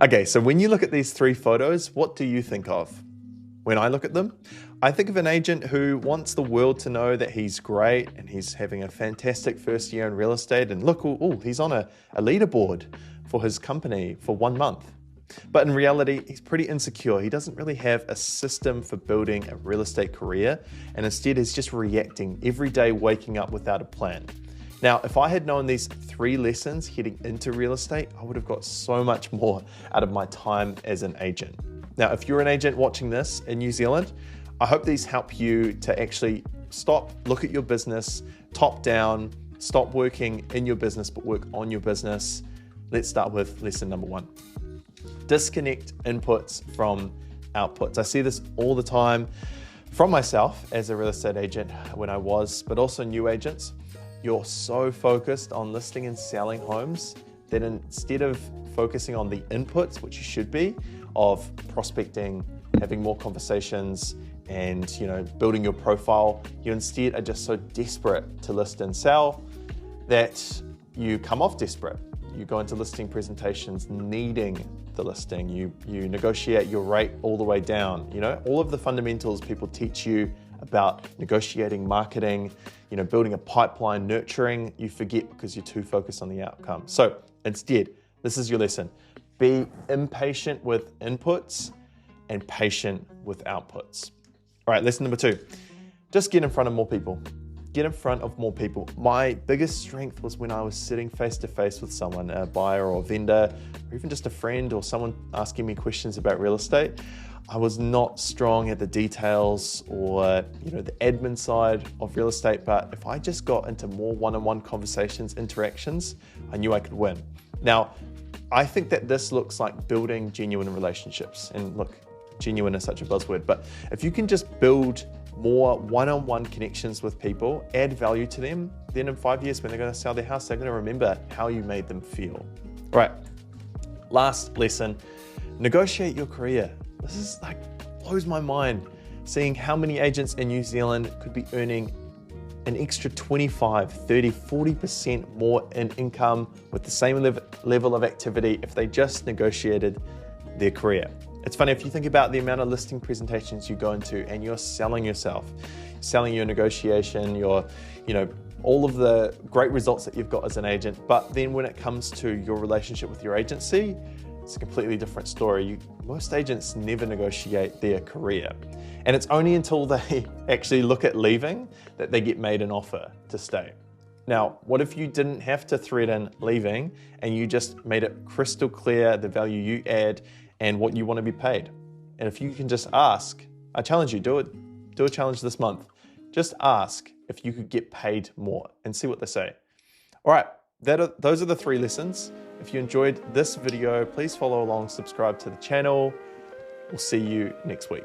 Okay, so when you look at these three photos, what do you think of? When I look at them, I think of an agent who wants the world to know that he's great and he's having a fantastic first year in real estate. And look, he's on a leaderboard for his company for 1 month. But in reality, he's pretty insecure. He doesn't really have a system for building a real estate career, and instead is just reacting every day, waking up without a plan. Now, if I had known these three lessons heading into real estate, I would have got so much more out of my time as an agent. Now, if you're an agent watching this in New Zealand, I hope these help you to actually stop, look at your business, top down, stop working in your business, but work on your business. Let's start with lesson number 1. Disconnect inputs from outputs. I see this all the time from myself as a real estate agent when I was, but also new agents. You're so focused on listing and selling homes that instead of focusing on the inputs, which you should be, of prospecting, having more conversations, and building your profile, you instead are just so desperate to list and sell that you come off desperate. You go into listing presentations needing the listing. You negotiate your rate all the way down. All of the fundamentals people teach you about negotiating, marketing, building a pipeline, nurturing, you forget because you're too focused on the outcome. So instead, this is your lesson. Be impatient with inputs and patient with outputs. All right, lesson number 2, just get in front of more people. Get in front of more people. My biggest strength was when I was sitting face to face with someone, a buyer or a vendor, or even just a friend or someone asking me questions about real estate. I was not strong at the details or the admin side of real estate, but if I just got into more one-on-one conversations, interactions, I knew I could win. Now, I think that this looks like building genuine relationships. And look, genuine is such a buzzword, but if you can just build more one-on-one connections with people, add value to them, then in 5 years when they're going to sell their house, they're going to remember how you made them feel. All right, last lesson, negotiate your career. This is blows my mind, seeing how many agents in New Zealand could be earning an extra 25, 30, 40% more in income with the same level of activity if they just negotiated their career. It's funny, if you think about the amount of listing presentations you go into and you're selling yourself, selling your negotiation, all of the great results that you've got as an agent, but then when it comes to your relationship with your agency, it's a completely different story. Most agents never negotiate their career. And it's only until they actually look at leaving that they get made an offer to stay. Now, what if you didn't have to threaten leaving and you just made it crystal clear the value you add and what you want to be paid? And if you can just ask, I challenge you, do a challenge this month. Just ask if you could get paid more and see what they say. All right, those are the 3 lessons. If you enjoyed this video, please follow along, subscribe to the channel. We'll see you next week.